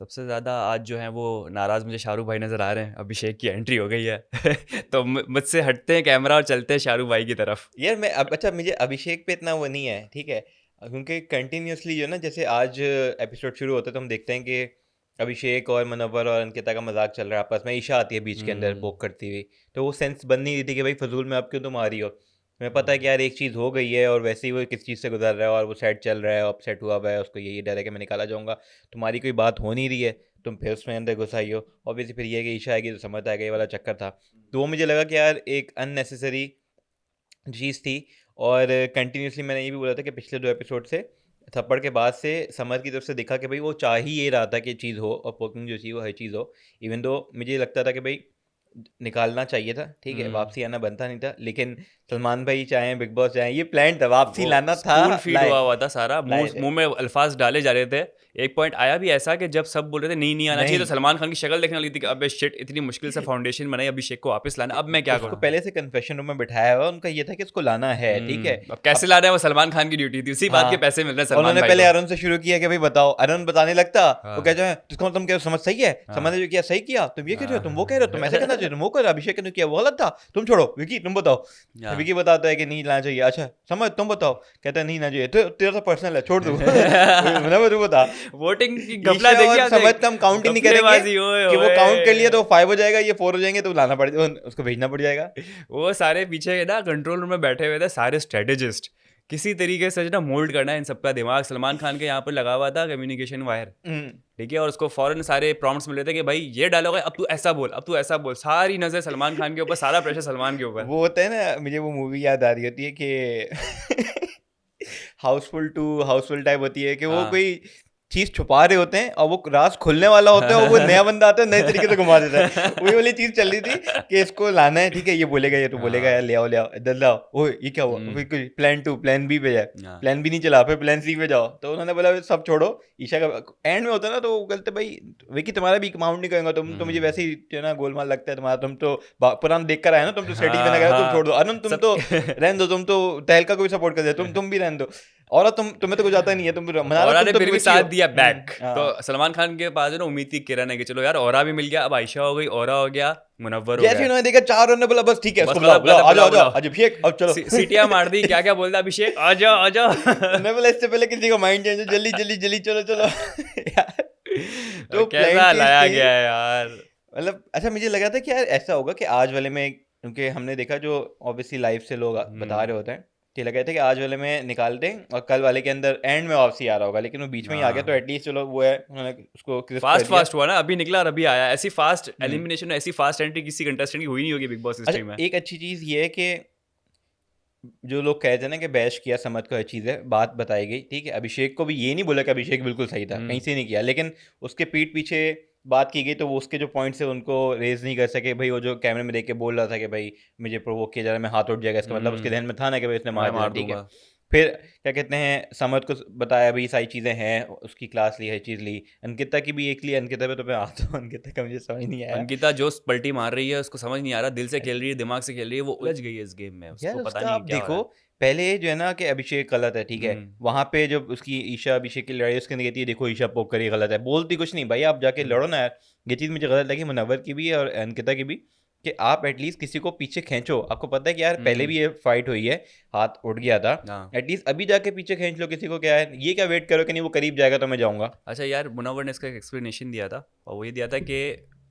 सबसे ज़्यादा आज जो है वो नाराज़ मुझे शाहरुख भाई नज़र आ रहे हैं। अभिषेक की एंट्री हो गई है तो मुझसे हटते हैं कैमरा और चलते हैं शाहरुख भाई की तरफ। यार मैं अब अच्छा मुझे अभिषेक पे इतना वो नहीं है, ठीक है। क्योंकि कंटिन्यूअसली जो है ना, जैसे आज एपिसोड शुरू होता है तो हम देखते हैं कि अभिषेक और मनव्वर और अंकिता का मजाक चल रहा है आपस में। ईशा आती है बीच के अंदर हुँ, पोक करती हुई। तो वो सेंस बन नहीं रही थी कि भाई फजूल में आप क्यों तुम आ रही हो। तुम्हें पता है कि हुँ। यार एक चीज़ हो गई है और वैसे ही वो किस चीज़ से गुजर रहा है और वो सेट चल रहा है, अपसेट हुआ हुआ है, उसको यही डर है कि मैं निकाला जाऊंगा। तुम्हारी कोई बात हो नहीं रही है, तुम फिर उसमें अंदर घुस आई हो। ऑब्वियसली फिर ये है कि ईशा आएगी तो समझ आएगा, ये वाला चक्कर था। तो वो मुझे लगा कि यार एक अननेसेसरी चीज़ थी। और कंटिन्यूसली मैंने ये भी बोला था कि पिछले 2 एपिसोड से, थप्पड़ के बाद से समर की तरफ से दिखा कि भाई वो चाह ही ये रहा था कि चीज़ हो और पोकिंग जो चीज़ वो हर चीज़ हो। इवन दो मुझे लगता था कि भाई निकालना चाहिए था, ठीक है, हुँ। वापसी आना बनता नहीं था, लेकिन सलमान भाई चाहें, बिग बॉस चाहें, ये प्लान था, वापसी वो लाना था। स्पून फीड लाए, हुआ हुआ था सारा, लाए थे। मुँह में अल्फ़ाज़ डाले जा रहे थे। एक पॉइंट आया भी ऐसा कि जब सब बोल रहे थे नहीं, नहीं आना चाहिए, तो नहीं, सलमान खान की शक्ल देखने लगी थी कि अबे शिट! इतनी मुश्किल से फाउंडेशन बनाई, अभिषेक को वापस लाना, अब मैं क्या उसको करूँ? पहले से कन्फेशन रूम में बिठाया हुआ, उनका ये था कि इसको लाना है, ठीक है। अब कैसे अब लाना है वो सलमान खान की ड्यूटी थी, उसी बात के हाँ, पैसे मिल रहे हैं और सलमान उन्होंने भाई पहले को। अरुण से शुरू किया कि भाई बताओ। अरुण बताने लगता, वो हाँ, कहता है तुम तुम कह रहे हो समझ सही है, समझ हाँ, ने जो किया सही किया, तुम ये कह रहे हो, तुम वो कह रहे हो, तुम ऐसे करना चाहिए, हाँ। तुम वो कर, अभिषेक ने किया वो गलत था, तुम छोड़ो, विकी तुम बताओ। हाँ। विकी बताता है कि नहीं लाना चाहिए, अच्छा समझ तुम बताओ, कहता है नहीं लाना चाहिए, तो तेरा तो पर्सनल है, छोड़ दू मतलब तू बता। वोटिंग की घपला ईशा देखी और आपने? समझ तो हम काउंट ही नहीं करेंगे घपलेबाजी ओए कि वो काउंट कर लिया होए! तो 5 हो जाएगा, ये 4 हो जाएंगे तो लाना पड़ उसको भेजना पड़ जाएगा। वो सारे पीछे ना कंट्रोल रूम में बैठे हुए थे सारे स्ट्रेटेजिस्ट। किसी तरीके से जो ना मोल्ड करना है इन सबका दिमाग। सलमान खान के यहाँ पर लगा हुआ था कम्युनिकेशन वायर, हम्म। ठीक है, और उसको फौरन सारे प्रॉम्प्ट्स मिले थे कि भाई ये डायलॉग है, अब तू ऐसा बोल, अब तू ऐसा बोल। सारी नजर सलमान खान के ऊपर, सारा प्रेशर सलमान के ऊपर। वो होता है ना, मुझे वो मूवी याद आ रही होती है कि हाउसफुल टू हाउसफुल टाइप होती है कि वो हाँ। कोई चीज छुपा रहे होते हैं और वो राज खुलने वाला होता है और वो नया बंदा आता है, नए तरीके से घुमा देता है। वही वाली चीज चल रही थी कि इसको लाना है, ठीक है, ये बोलेगा, ये तो बोलेगा यार, हाँ। ले आओ इधर लाओ, ओ ये क्या हुआ, हम्म, फिर कुछ प्लान 2 प्लान बी पे जाए, हाँ। प्लान बी नहीं चला, फिर प्लान सी पे जाओ। तो उन्होंने बोला सब छोड़ो। ईशा का एंड में होता है ना, तो वो बोलते भाई विकी तुम्हारा भी काउंट नहीं करेंगे, तुम तो मुझे हम्म, वैसे ही जो है ना गोलमाल लगता है तुम्हारा, तुम तो पुराना देख कर आए ना, तुम तो स्ट्रेटेजी बना हाँ, कर, तुम छोड़ दो हाँ। अरुण, तुम सब तो रहने दो, तुम तो तहलका को भी सपोर्ट कर दे, तुम भी रहने दो। और तुम्हें तो कुछ आता नहीं है, तुम मना लो, औरा तुम ने तो फिर भी विकी हो। साथ दिया बैक। तो हाँ। सलमान खान के पास है ना उम्मीद की किरण है कि चलो यार औरा भी मिल गया, अब आयशा हो गई, औरा हो गया, मुनव्वर हो जैसे ही गया। उन्होंने देखा 4 रन, बोला बस ठीक है, बस इसको बुलाओ मतलब बुलाओ, आ जाओ बुलाओ आ जाओ, बुलाओ। आज अभिषेक अब चलो। सीटियां मार दी, क्या क्या बोल रहा अभिषेक, आ जाओ आ जाओ। उन्होंने बोला इससे पहले किसी का माइंड चेंज हो, जल्दी जल्दी जल्दी चलो चलो। यार, तो प्लान कैसा चीज लाया थी। गया है यार। मतलब अच्छा मुझे लगा था कि यार ऐसा होगा कि आज वाले में, क्योंकि हमने देखा जो ऑब्वियसली लाइव से लोग बता हम्म, रहे होते हैं कि लगा था कि आज वाले में निकाल दें और कल वाले के अंदर एंड में वापसी आ रहा होगा, लेकिन वो बीच में ही आ गया, तो हाँ। एटलीस्ट चलो वो है, उन्होंने उसको क्रिस्प कर फास्ट दिया। फास्ट हुआ ना, अभी निकला और अभी आया। ऐसी फास्ट हम्म। एलिमिनेशन, ऐसी फास्ट एंट्री किसी कंटेस्टेंट की हुई नहीं होगी बिग बॉस अच्छा हिस्ट्री में। एक अच्छी चीज़ ये है कि जो लोग कहते हैं ना कि बैश किया समझ को हर चीज़ है, बात बताई गई, ठीक है। अभिषेक को भी ये नहीं बोला कि अभिषेक बिल्कुल सही था, कहीं हम्म, से नहीं किया, लेकिन उसके पीठ पीछे बात की गई तो वो उसके जो पॉइंट्स है उनको रेज नहीं कर सके। भाई वो जो कैमरे में देख के बोल रहा था कि भाई मुझे प्रोवोक किया जा रहा है, मैं हाथ उठ जाएगा, इसका मतलब उसके ध्यान में था ना कि भाई उसने मैं मार देना, मार ठीक है। दूंगा। फिर क्या कहते हैं, समझ को बताया भाई सारी चीज़ें हैं, उसकी क्लास ली, हर चीज़ ली। अंकिता की भी एक ली, अंकिता पे तो मैं आता हूँ, अंकिता का मुझे समझ नहीं आया। अंकिता जो पलटी मार रही है उसको समझ नहीं आ रहा, दिल से खेल रही है, दिमाग से खेल रही है, वो उलझ गई है इस गेम में, यार उसको पता उसका नहीं आप क्या हो रहा देखो, है। पहले जो है ना कि अभिषेक गलत है, ठीक है, हम्म, वहां पे जब उसकी ईशा अभिषेक की लड़ाई, उसके अंदर कहती है देखो ईशा पोक करी गलत है, बोलती कुछ नहीं, भाई आप जाके हम्म, लड़ो ना यार। ये चीज़ मुझे गलत लगी मुनव्वर की भी और अंकिता की भी, कि आप एटलीस्ट किसी को पीछे खींचो। आपको पता है कि यार पहले हम्म, भी ये फाइट हुई है, हाथ उठ गया था, हाँ। एटलीस्ट अभी जाके पीछे खींच लो किसी को, क्या है ये, क्या वेट करो कि नहीं वो करीब जाएगा तो मैं जाऊंगा। अच्छा यार, मुनव्वर ने इसका एक एक्सप्लेनेशन दिया था, और वो ये दिया था कि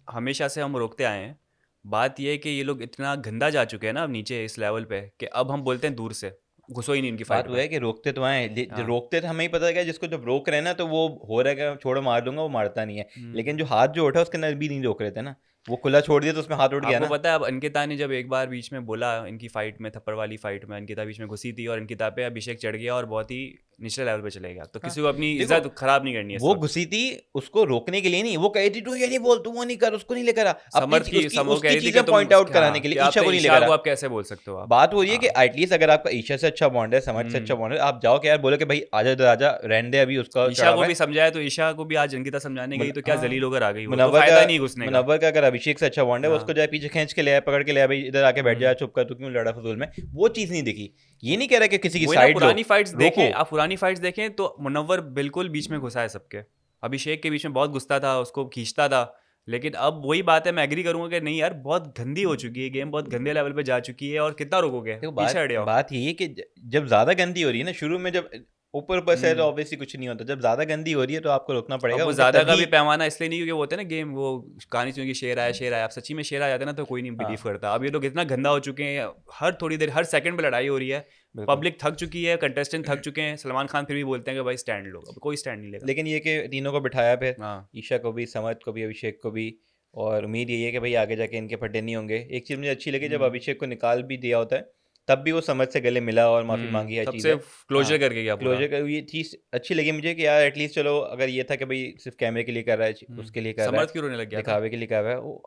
हमेशा से हम रोकते आए हैं। बात ये है कि ये लोग इतना गंदा जा चुके हैं ना अब नीचे इस लेवल पे, कि अब हम बोलते हैं दूर से, घुसो ही नहीं उनकी बात फाइट वो में। है कि रोकते तो आए, जो हाँ। रोकते थे हमें ही पता है, जिसको जब रोक रहे हैं ना तो वो हो रहा है कि छोड़ो मार दूंगा, वो मारता नहीं है। हम्म। लेकिन जो हाथ जो उठा उसके अंदर भी नहीं रोक रहे थे ना, वो खुला छोड़ दिया तो उसमें हाथ उठ गया आपको ना। पता है अब अंकिता ने जब एक बार बीच में बोला इनकी फाइट में, थप्पड़ वाली फाइट में अंकिता बीच में घुसी थी और अंकिता पे अभिषेक चढ़ गया और बहुत ही निचले लेवल पे चले गया, तो हाँ, किसी को अपनी देखो इज्जत खराब नहीं करनी है इस वो वक्त। घुसी थी उसको रोकने के लिए नहीं, वो कही थी तू ये नहीं बोल, तू वो नहीं कर, उसको नहीं लेकर आ, अपनी समर्थ की उसकी समो कह उसकी रही थी कि चीजें तुम पॉइंट आउट कराने हाँ, के कि लिए, आप ईशा तो को नहीं ईशा लेकर को आ। आप कैसे बोल सकते हो आप। बात हो रही है कि हाँ। एटलीस्ट अगर आपका ईशा से अच्छा बॉन्ड है, समझ से अच्छा हम्म। बॉन्ड है, आप जाओ कि यार बोलो कि भाई आजा इधर आजा, रहने दे, अभी उसका ईशा चढ़ा को हुआ भी है। समझाया तो ईशा को भी आज अंकिता समझाने गई तो क्या हाँ, जलील होकर आ गई, वो तो मुनव्वर का फायदा नहीं घुसने का। मुनव्वर का अगर अभिषेक से अच्छा बॉन्ड है, वो उसको हाँ। जाए पीछे खींच के ले आए, पकड़ के ले आए, भाई इधर आके बैठ जा, हम्म। चुप कर, तू क्यों लड़ा फजूल में। वो चीज़ नहीं दिखी। ये नहीं कह रहा कि किसी की वही ना, साइड लो, पुरानी फाइट्स रोको। देखें आप, पुरानी फाइट्स देखें तो मुनव्वर बिल्कुल बीच में घुसा है सबके। अभिषेक के बीच में बहुत गुस्सा था, उसको खींचता था। लेकिन अब वही बात है, मैं एग्री करूंगा कि नहीं यार, बहुत गंदी हो चुकी है गेम, बहुत गंदे लेवल पे जा चुकी है, और कितना रोकोगे, देखो पीछे बात हट जाओ। बात यही है कि जब ज्यादा गंदी हो रही है ना, शुरू में जब ऊपर ऊपर से है तो हम्म। ऑब्वियसली कुछ नहीं होता, जब ज्यादा गंदी हो रही है तो आपको रोकना अब पड़ेगा वो उनका ज्यादा का तभी। भी पैमाना इसलिए नहीं, क्योंकि वो होते हैं ना गेम, वो कहानी सुनिए शेर आया शेर आया, आप सच्ची में शेर आ जाते हैं ना तो कोई नहीं बिलीव हाँ करता। अब ये लोग इतना गंदा हो चुके हैं, हर थोड़ी देर हर सेकंड पे लड़ाई हो रही है, बिल्कुल। पब्लिक थक चुकी है, कंटेस्टेंट थक चुके हैं। सलमान खान फिर भी बोलते हैं कि भाई स्टैंड लो, अब कोई स्टैंड नहीं लेगा। लेकिन ये कि तीनों को बिठाया फिर, हाँ। ईशा को भी, समद को भी, अभिषेक को भी, और उम्मीद यही है कि भाई आगे जाके इनके फटे नहीं होंगे। एक चीज़ मुझे अच्छी लगी, जब अभिषेक को निकाल भी दिया होता है तब भी वो समझ से गले मिला और माफ़ी मांगी है, चीज़ सबसे है। क्लोजर हाँ करके गया पूरा। क्लोजर का ये चीज़ अच्छी लगी मुझे कि यार एटलीस्ट चलो, अगर ये था कि भाई सिर्फ कैमरे के लिए कर रहा है, उसके लिए कर रहा है, समर्थ क्यों रोने लग गया था? दिखावे के लिए कर रहा है, वो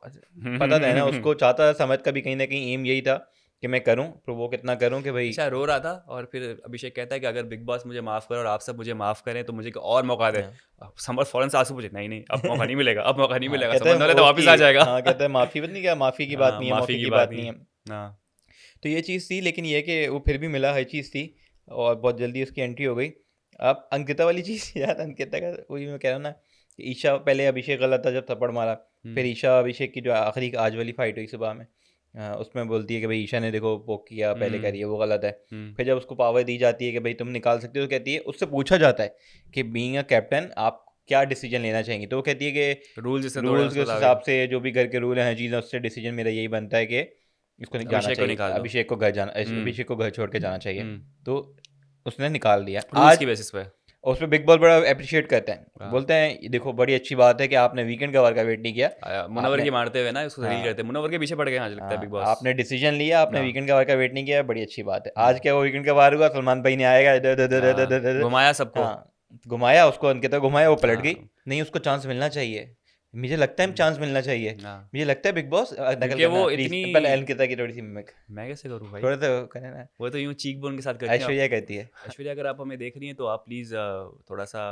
पता था ना उसको, चाहता था समझ का भी कहीं ना कहीं एम यही था कि मैं करूं, प्रोवोक इतना करूं कि भाई। अच्छा, रो रहा था, और फिर अभिषेक कहता है कि अगर बिग बॉस मुझे माफ करे और आप सब मुझे माफ करें तो मुझे एक और मौका दे। हाँ अब समर्थ फौरन से आंसू पूछे, नहीं नहीं अब मौका नहीं मिलेगा, अब मौका नहीं हाँ मिलेगा, कहता समझ वाले है तो उसकी, वापस आ जाएगा। हाँ कहता है माफ़ी बात नहीं, क्या माफ़ी की बात हाँ, नहीं है, माफी माफ़ी की की बात बात नहीं। नहीं है। हाँ। तो ये चीज़ थी, लेकिन ये कि वो फिर भी मिला, हर चीज़ थी, और बहुत जल्दी उसकी एंट्री हो गई। अब अंकिता वाली चीज़ यार, अंकिता का वही मैं कह रहा हूँ ना कि ईशा, पहले अभिषेक गलत था जब थप्पड़ मारा, फिर ईशा अभिषेक की जो आखिरी आज वाली फाइट हुई सुबह में, उसमें बोलती है कि भाई ईशा ने देखो पोक किया, पहले कह रही है वो गलत है। फिर जब उसको पावर दी जाती है कि भाई तुम निकाल सकते हो, तो कहती है, उससे पूछा जाता है कि बीइंग अ कैप्टन आप क्या डिसीजन लेना चाहेंगी, तो वो कहती है कि रूल जिसने तोड़े रूल्स के उसको उस दावे। हिसाब से जो भी घर के रूल हैं, हर चीज़, उससे डिसीजन मेरा यही बनता है कि इसको जाना अभिषेक को चाहिए, निकाल दो। अभिषेक को घर जाना, हम्म। अभिषेक को घर छोड़ के जाना चाहिए। हम्म। तो उसने निकाल दिया रूल्स आज, की बेसिस पे। और उसमें बिग बॉस बड़ा अप्रिशिएट करते हैं, हाँ। बोलते हैं "ये देखो बड़ी अच्छी बात है कि आपने वीकेंड कवर का वेट नहीं किया, मुनवर आपने की मारते हुए ना उसको जलील हाँ करते हैं, मुनवर के पीछे पड़ गए आज लगता है बिग बॉस। आपने डिसीजन लिया, आपने हाँ। वीकेंड कवर का वेट नहीं किया, बड़ी अच्छी बात है। आज क्या वो वीकेंड कवर हुआ, सलमान भाई ने आएगा इधर इधर इधर इधर इधर इधर, घुमाया सबको। हाँ घुमाया उसको, अंकिता घुमाया, वो पलट गई। हाँ। नहीं, उसको चांस मिलना चाहिए, मुझे लगता है चांस मिलना चाहिए। हाँ। मुझे लगता है बिग बॉस नकल क्योंकि करना वो प्लीज, इतनी, पहले अंकिता की थोड़ी सी मिमिक, मैं कैसे करूँ भाई, थोड़ा सा करें ना, वो तो यूं चीक बोन के साथ करती हैं। ऐश्वर्या कहती है। ऐश्वर्या, अगर आप हमें देख रही हैं तो आप प्लीज़ थोड़ा सा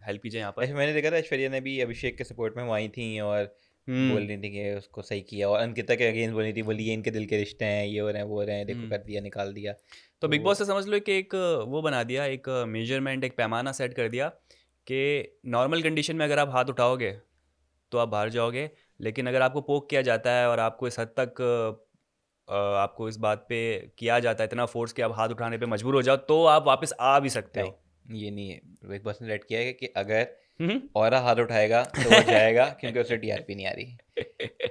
हेल्प कीजिए यहाँ पर। ऐसे मैंने देखा था ऐश्वर्या ने भी अभिषेक के सपोर्ट में वो आई थी और बोल रही थी कि उसको सही किया, और अंकिता के अगेंस्ट बोल रही थी, बोली ये इनके दिल के रिश्ते हैं, ये हो रहे हैं वो हो रहे हैं, देखो कर दिया, निकाल दिया। तो बिग बॉस से समझ लो कि एक वो बना दिया, एक मेजरमेंट, एक पैमाना सेट कर दिया कि नॉर्मल कंडीशन में अगर आप हाथ उठाओगे तो आप बाहर जाओगे, लेकिन अगर आपको पोक किया जाता है और आपको इस हद तक आपको इस बात पे किया जाता है, इतना फोर्स कि आप हाथ उठाने पे मजबूर हो जाओ, तो आप वापस आ भी सकते हो। नहीं ये नहीं है, बिग बॉस ने लेट किया है कि अगर हम्म। औरा हाथ उठाएगा तो वो जाएगा क्योंकि उसे टीआरपी नहीं आ रही,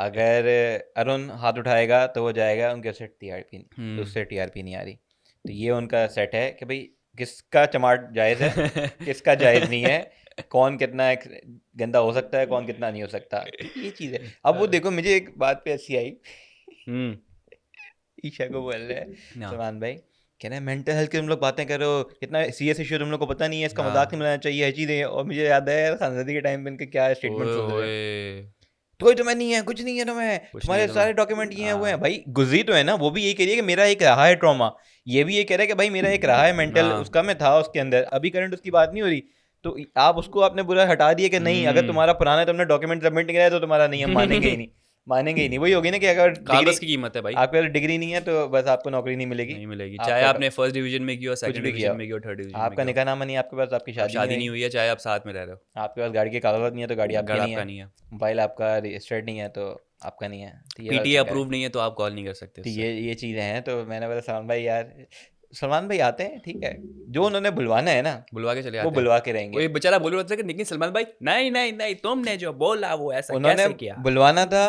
अगर अरुण हाथ उठाएगा तो वो जाएगा उनके उसे टीआरपी, उससे टीआरपी नहीं आ रही। तो ये उनका सेट है कि भाई किसका चमाट जायज़ है, किसका जायज़ नहीं है, कौन कितना गंदा हो सकता है, कौन कितना नहीं हो सकता, तो ये चीज़ है। अब वो देखो, मुझे एक बात पे हंसी आई, ईशा को बोल रहे हैं हाँ। सलमान भाई, कह रहे हैं मेंटल हेल्थ की तुम लोग बातें करो, इतना सीरियस इशू तुम लोग को पता नहीं है, इसका मजाक नहीं बनाना चाहिए, है चीज़ें। और मुझे याद है यार खानदादी के टाइम पे इनके क्या स्टेटमेंट सुन रहे हैं, कोई तुम्हें नहीं है, कुछ नहीं है तुम्हें, तुम्हारे सारे डॉक्यूमेंट ये हुए हैं। भाई गुजरी तो है ना, वो भी यही कह रही है कि मेरा एक रहा है ट्रॉमा, ये भी ये कह रहा है कि भाई मेरा एक रहा है मेंटल, उसका मैं था उसके अंदर, अभी करंट उसकी बात नहीं हो रही। तो आप उसको आपने बुरा हटा दिया कि नहीं, अगर तुम्हारा पुराना तुमने डॉक्यूमेंट सबमिट नहीं कराया तो तुम्हारा नहीं, हम मानेंगे ही नहीं, मानेंगे ही नहीं। वही होगी ना कि अगर कागज की कीमत है भाई, आपके पास डिग्री नहीं है तो बस आपको नौकरी नहीं मिलेगी, नहीं मिलेगी, चाहे आपने फर्स्ट डिवीजन में की हो, सेकंड भी डिवीजन किया, में की हो, थर्ड डिवीजन में आपका की हो, निकाहनामा नहीं है आपके पास, आपकी अब शादी नहीं हुई है, चाहे आप साथ में रह रहे हो, आपके पास गाड़ी के कागजात नहीं है तो गाड़ी आपकी घर नहीं आपका है, नहीं है, मोबाइल आपका रजिस्टर्ड नहीं है तो आपका नहीं है, तो ये वाला पीटीए चक्कर है। अप्रूव नहीं है तो आप कॉल नहीं कर सकते तो उससे। ये चीज़ें हैं। तो मैंने बोला सलमान भाई यार, सलमान भाई आते हैं ठीक है, जो उन्होंने बुलवाना है ना बुलवा के चले वो आते हैं, बुलवा के रहेंगे। कोई बेचारा बोल रहा था कि लेकिन सलमान भाई नहीं नहीं नहीं, तुमने जो बोला वो ऐसा उन्होंने कैसे किया। बुलवाना था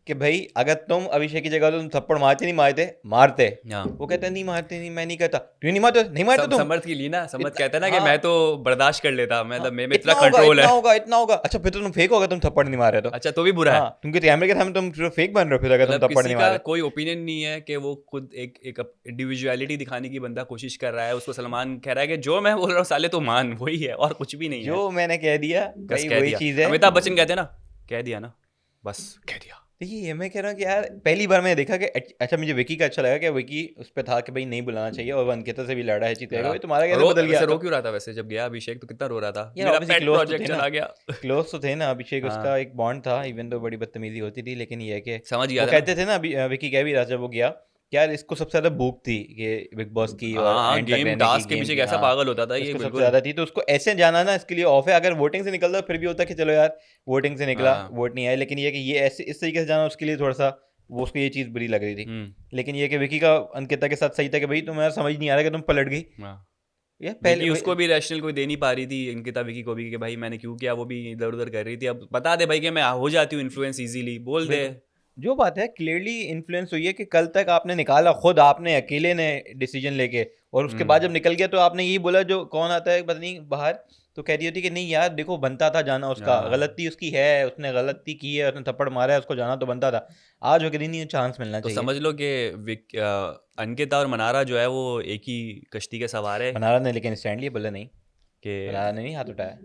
कि भाई अगर तुम अभिषेक की जगह तुम थप्पड़ मारते नहीं मारते, मारते, हाँ। वो कहता नहीं मारते, नहीं मैं नहीं कहता, क्यों नहीं मारते, नहीं मारते तुम, समर्थ की ली ना, समर्थ इतना- कहता है ना कि हाँ। मैं तो बर्दाश्त कर लेता, मतलब मेरे में इतना इतना होगा, कंट्रोल इतना है। होगा, इतना होगा, अच्छा फिर तो तुम फेक होगा, तुम थप्पड़ नहीं मार रहे तो। अच्छा तो भी बुरा है, हाँ, तुमके कैमरे के सामने तुम सिर्फ फेक बन रहे हो फिर, अगर तुम मतलब थप्पड़ किसी नहीं मार का रहे। कोई ओपिनियन नहीं है कि वो खुद एक इंडिविजुअलिटी दिखाने की बंदा कोशिश कर रहा है, उसको सलमान कह रहा है कि जो मैं बोल रहा हूँ साले तो मान, वही है और कुछ भी नहीं है। जो मैंने कह दिया बस भाई कह वही दिया, चीज़ है। अमिताभ बच्चन कहते हैं ना, कह दिया ना, बस कह दिया। देखिए ये मैं कह रहा हूँ कि यार पहली बार मैंने देखा कि अच्छा, मुझे विकी का अच्छा लगा कि विकी उस पर था कि भाई नहीं बुलाना चाहिए, और वो अंकिता से भी लड़ा है, चीज भाई तुम्हारा कैसे बदल गया। रो क्यों रहा था वैसे, जब गया अभिषेक तो कितना रो रहा था, यार मेरा obviously पेट close तो प्रोजेक्ट थे ना, चला गया। क्लोज तो थे ना अभिषेक, हाँ। उसका एक बॉन्ड था, इवन तो बड़ी बदतमीजी होती थी, लेकिन ये है कि समझ गया वो था ना। कहते थे ना, विकी कह भी रहा था जब वो गया यार इसको सबसे ज्यादा भूख थी कि बिग बॉस की और हाँ एंड तक गेम रहने की, टास्क के गेम पीछे की। कैसा हाँ, पागल होता था ये, इसको सबसे बिल्कुल। ज्यादा थी, तो उसको ऐसे जाना ना इसके लिए ऑफ है। अगर वोटिंग से निकलता फिर भी होता कि चलो यार वोटिंग से निकला, हाँ। वोट नहीं आया, लेकिन ये कि ये ऐसे इस तरीके से जाना उसके लिए थोड़ा सा, वो उसको ये चीज़ बुरी लग रही थी। लेकिन ये कि विकी का अंकिता के साथ सही था कि भाई तुम्हें समझ नहीं आ रहा कि तुम पलट गई। हाँ ये विकी पहले उसको भी रैशनल कोई दे नहीं पा रही थी, अंकिता विकी को भी, कि भाई मैंने क्यों किया, वो भी इधर उधर कर रही थी। अब बता दे भाई कि मैं हो जाती हूँ इन्फ्लुएंस इजीली, बोल दे। बिल्कुल, जो बात है क्लियरली इन्फ्लुएंस हुई है कि कल तक आपने निकाला, खुद आपने अकेले ने डिसीजन लेके, और उसके बाद जब निकल गया तो आपने यही बोला, जो कौन आता है पता नहीं बाहर, तो कह रही होती कि नहीं यार देखो बनता था जाना, उसका हाँ गलती उसकी है, उसने गलती की है, उसने थप्पड़ मारा है, उसको जाना तो बनता था। आज हो गया नहीं, चांस मिलना तो चाहिए। समझ लो कि अंकिता और मनारा जो है वो एक ही कश्ती के सवार है। मनारा ने लेकिन स्टैंड लिया, बोला नहीं, कि मनारा ने नहीं हाथ उठाया।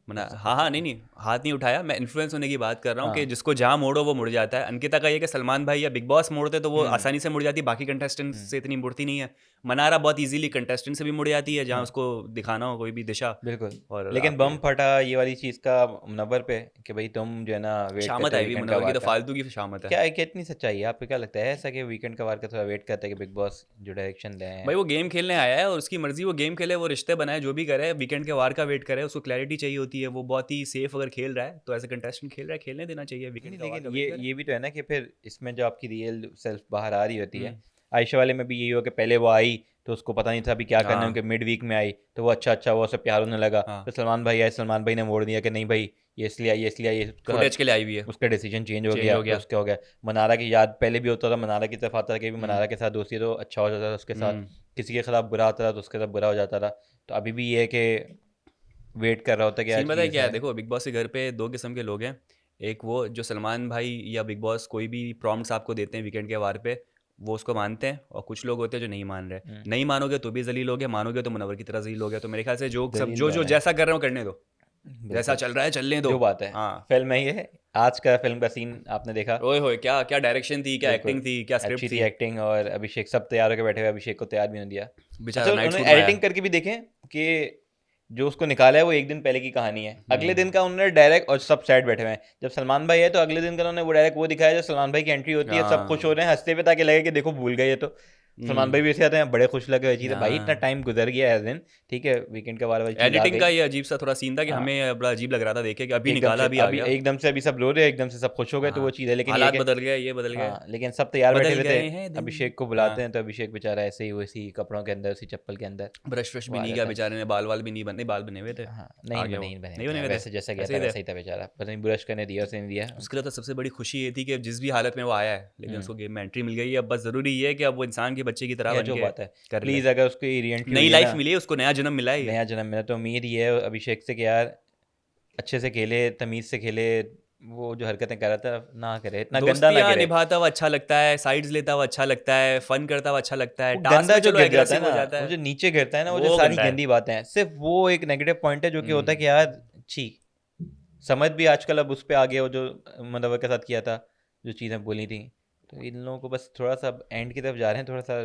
हाँ हाँ, नहीं नहीं, हाथ नहीं उठाया, मैं इन्फ्लुएंस होने की बात कर रहा हूँ कि हाँ। जिसको जहाँ मोड़ो वो मुड़ जाता है। अंकिता का ये कि सलमान भाई या बिग बॉस मोड़ते तो वो हम्म। आसानी से मुड़ जाती, बाकी कंटेस्टेंट हम्म। से इतनी मुड़ती नहीं है। मनारा बहुत इजीली कंटेस्टेंट से भी मुड़ जाती है जहाँ हाँ उसको दिखाना हो कोई भी दिशा। बिल्कुल। और लेकिन आपके बम फटा ये वाली चीज़ का मुनव्वर पे, कि भाई तुम जो है ना वेट शामत करते हो आई हुई वीकेंड का मुनव्वर की, वार तो का। फालतू की शामत है। क्या है, कितनी सच्चाई है, आपको क्या लगता है ऐसा कि वीकेंड का वार का थोड़ा वेट करता है कि बिग बॉस जो डायरेक्शन दें? भाई वो गेम खेलने आया है और उसकी मर्जी, वो गेम खेले, वो रिश्ते बनाए, जो भी करे, वीकेंड के वार का वेट करे, उसको क्लैरिटी चाहिए होती है। वो बहुत ही सेफ अगर खेल रहा है तो ऐसे कंटेस्टेंट खेल रहा है, खेलने देना चाहिए, नहीं, वीकेंड का वार लेकिन का वेट ये करे। ये भी तो है ना कि फिर इसमें जो आपकी रियल सेल्फ बाहर आ रही होती है। हम्म। आयशा वाले में भी यही हो कि पहले वो आई तो उसको पता नहीं था अभी क्या करना है, हाँ उनके मिड वीक में आई तो वो अच्छा वो सब प्यार होने लगा। हाँ, तो सलमान भाई आए, सलमान भाई ने मोड़ दिया कि नहीं भाई ये इसलिए आई, ये इसलिए आई, फुटेज के लिए आई हुई है, उसका डिसीजन चेंज हो चेंज गया, हो तो गया। उसका हो गया। मनारा की याद पहले भी होता था, मनारा की तरफ आता था कि भी हम्म। मनारा के साथ दोस्ती है तो अच्छा हो जाता था उसके साथ, हम्म। किसी के खिलाफ बुरा आता था तो उसके साथ बुरा हो जाता था। तो अभी भी ये है कि वेट कर रहा होता है कि सीन आज पता है की क्या है, जैसे। देखो बिग बॉस के घर पे दो किस्म के लोग हैं। एक वो जो सलमान भाई या बिग बॉस कोई भी प्रॉम्प्ट्स आपको देते हैं वीकेंड के वार पे, वो उसको मानते हैं, और कुछ लोग होते हैं जो नहीं मान रहे। नहीं मानोगे तो भी जलील हो गया, मानोगे तो मुनव्वर की तरह जलील हो गया। तो मेरे ख्याल से जो सब दलील जो जो वाला है। जैसा कर रहे हो करने दो, जैसा बिल्कुल, चल रहा है चलने दो। जो बात है। हाँ। फिल्म है ये, आज का फिल्म का सीन आपने देखा? ओए होए, क्या क्या डायरेक्शन थी, क्या बिल्कुल, एक्टिंग थी, क्या अच्छी स्क्रिप्ट थी थी। एक्टिंग, और अभिषेक सब तैयार होकर बैठे हुए, अभिषेक को तैयार भी नहीं दिया। अच्छा बेचारा नाइट उन्होंने सूट में आया। एडिटिंग करके भी देखें कि जो उसको निकाला है वो एक दिन पहले की कहानी है, अगले हम्म। दिन का उन्होंने डायरेक्ट, और सब साइड बैठे हुए हैं। जब सलमान भाई है तो अगले दिन का उन्होंने वो डायरेक्ट वो दिखाया, जब सलमान भाई की एंट्री होती है सब खुश हो हाँ। रहे हैं हंसते हुए, ताकि लगे कि देखो भूल गए ये तो। सलमान भाई हम्म। भी ऐसे आते हैं बड़े खुश लगे हुए, चीज़ है भाई इतना हाँ, टाइम गुजर गया है दिन, ठीक है वीकेंड का वार वाली चीज़ आ एडिटिंग का गई। ये अजीब सा थोड़ा सीन था कि हाँ, हमें बड़ा अजीब लग रहा था देखे कि अभी एकदम निकाला से अभी आ अभी गया। एकदम से अभी सब रो रहे हैं, एकदम से सब खुश हो गए, तो वो हाँ, चीज़ है। लेकिन ये है हालात कि बदल गए, ये बदल गए, हाँ, लेकिन सब तैयार बैठे बदल हुए थे। गए हैं दिन। अभिषेक को हाँ, बुलाते हैं तो अभिषेक बेचारा ऐसे ही उसी कपड़ों के अंदर, उसी चप्पल के अंदर ब्रश व्रश भी वो आ नहीं किया जाता है। बेचारे ने, बाल वाल भी नहीं बने, बाल बने हुए थे। हाँ, आ नहीं गया वो, नहीं बने नहीं थे, बने हुए थे, वैसे जैसा गया ऐसे था ही थे। वैसा ही था बेचारा, पता नहीं ब्रश करने दिया उसने नहीं दिया। उसके लिए तो सबसे बड़ी खुशी ये थी कि जिस भी हालत में वो आया है, लेकिन हम्म। उसको गेम में एंट्री मिल गई है। अब बस ज़रूरी ये है कि अब वो इंसान के बच्चे की तरह यह बन जो के बात है, कर ले। प्लीज़ अगर उसको री एंट्री नई हुई है लाइफ ना, मिली है उसको, नया जन्म मिला है ये। नया जन्म मिला, तो उम्मीद ये है अभिषेक से कि यार अच्छे से खेले, तमीज़ से खेले, वो जो हरकतें कर रहा था ना करे, इतना गंदा ना दोस्तियाँ गिरे। निभाता हुआ अच्छा लगता है, साइड्स लेता हुआ अच्छा लगता है, फन करता हुआ अच्छा लगता है, वो टास्क गंदा में जो चलो गिर जाता है एग्रेसिव ना, हो जाता वो है, जो नीचे गिरता है ना, वो जो वो सारी गंदा है। गंदी बातें हैं, सिर्फ वो एक नेगेटिव पॉइंट है जो कि होता है कि यार छी, समझ भी आजकल अब उस पे आ गया, वो जो मुनव्वर के साथ किया था, जो चीज़ें बोली थी। तो इन लोगों को बस थोड़ा सा एंड की तरफ जा रहे हैं, थोड़ा सा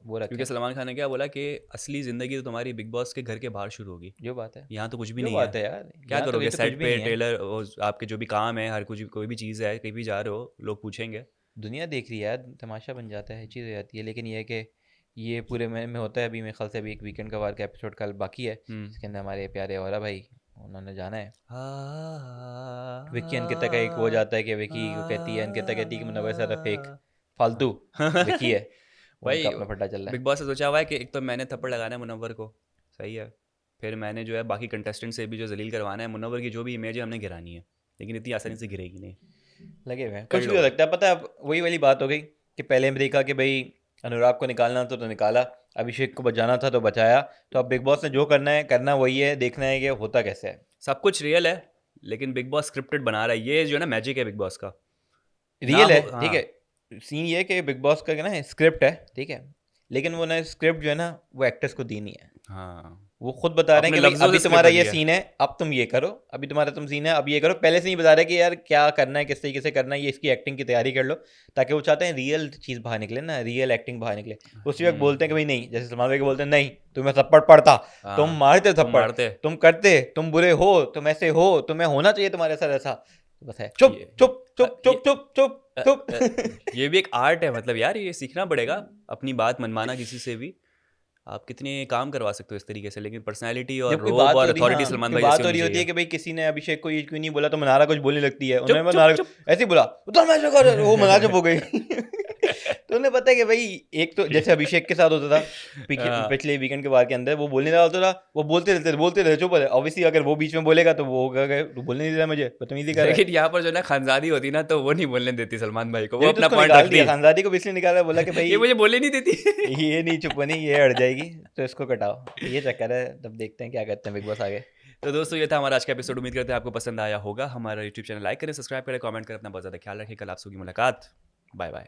वो क्योंकि रखें। सलमान खान ने क्या बोला कि असली ज़िंदगी तो तुम्हारी बिग बॉस के घर के बाहर शुरू होगी, जो बात है, यहाँ तो कुछ भी जो नहीं है। बात है यार, क्या यहाँ तो ये करोगे तो कुछ सेट भी पे, नहीं है। टेलर, आपके जो भी काम है, हर कुछ कोई भी चीज़ है, कहीं भी जा रहे हो लोग पूछेंगे। दुनिया देख रही है यार, तमाशा बन जाता है, चीज़ हो जाती है। लेकिन ये है कि ये पूरे में होता है। अभी मेरे ख्याल से अभी एक वीकेंड का वार का एपिसोड कल बाकी है, हम्म। इसके अंदर हमारे प्यारे और भाई उन्होंने जाना है। विक्की अंकिता का एक हो हाँ। जाता है कि विक्की को कहती है, अंकिता कहती है कि मुनव्वर ज़्यादा फेक फालतू विक्की है, उनका भाई अपना पट्टा चल रहा बिग है। बॉस से सोचा हुआ है कि एक तो मैंने थप्पड़ लगाना है मुनव्वर को, सही है, फिर मैंने जो है बाकी कंटेस्टेंट से भी जो जलील करवाना है, मुनव्वर की जो भी इमेज है हमने गिरानी है, लेकिन इतनी आसानी से गिरेगी नहीं। लगे हुए हैं, कर कुछ भी लो हो भाई। सकता है। पता है, अब वही वाली बात हो गई कि पहले हमने देखा कि भाई अनुराग को निकालना था तो निकाला, अभिषेक को बचाना था तो बचाया। तो अब बिग बॉस ने जो करना है करना वही है, देखना है कि होता कैसे है। सब कुछ रियल है, लेकिन बिग बॉस स्क्रिप्टेड बना रहा है, ये जो है ना मैजिक है बिग बॉस का। ना रियल है, हो, ठीक हाँ। है। सीन ये है कि बिग बॉस का ना स्क्रिप्ट है, ठीक है, लेकिन वो ना स्क्रिप्ट जो है ना वो एक्टर्स को दी नहीं है। हाँ, वो खुद बता रहे हैं अपने कि भाई लफ्जों अभी से स्क्रिप्ट तुम्हारा ये बनी है। सीन है, अब तुम ये करो, अभी तुम्हारा तुम सीन है, अब ये करो। पहले से ही बता रहे हैं कि यार क्या करना है, किस तरीके से करना है, ये इसकी एक्टिंग की तैयारी कर लो, ताकि वो चाहते हैं रियल चीज़ बाहर निकले ना, रियल एक्टिंग बाहर निकले। उसी वक्त बोलते हैं कि भाई नहीं, जैसे सलमान भाई को बोलते हैं नहीं तुम्हें थप्पड़ पड़ता, तुम हाँ, मारते तुम थप्पड़, मारते। तुम करते, तुम बुरे हो, तुम ऐसे हो, तुम्हें होना चाहिए तुम्हारे साथ ऐसा। बस है चुप ये चुप चुप चुप चुप चुप चुप। ये भी एक आर्ट है, मतलब यार ये सीखना पड़ेगा अपनी बात मनवाना किसी से भी। आप कितने काम करवा सकते हो इस तरीके से, लेकिन पर्सनालिटी और जब कोई रोब बात और हो रही, अथॉरिटी हाँ, सलमान कोई भाई जैसी बात हो होनी रही होती है चाहिए। कि भाई किसी ने अभिषेक को ये क्यों नहीं बोला, तो मनारा कुछ बोलने लगती है, उन्होंने चुप चुप मनारा चुप। ऐसे ही बोला, उधर मैं कर, वो मना चुप हो गई। तो उन्हें पता है कि भाई एक तो जैसे अभिषेक के साथ होता था हाँ, पिछले वीकेंड के बाद के अंदर, वो बोलने रहा होता था, वो बोलते रहते चुप है। ऑब्वियसली अगर वो बीच में बोलेगा तो वो कहेगा, तू बोलने नहीं दे रहा मुझे, बदतमीजी कर रहा है। लेकिन यहाँ पर जो ना खानजादी होती ना, तो वो नहीं बोलने देती सलमान भाई को, वो जब तो अपना उसको पॉइंट निकाल दिया, रखती। खानदादी को भी इसलिए निकाला, बोला कि भाई ये मुझे बोलने नहीं देती। ये नहीं चुप बनी, ये अड़ जाएगी, तो इसको कटाओ। तो ये चक्कर है, तब देखते हैं क्या करते हैं बिग बॉस आगे। तो दोस्तों ये था हमारा आज का एपिसोड, उम्मीद करते हैं आपको पसंद आया होगा। हमारा यूट्यूब चैनल लाइक करें, सब्सक्राइब करें, कमेंट करें, अपना बहुत ज़्यादा ख्याल रखें। कल आपसे होगी मुलाकात। Bye bye.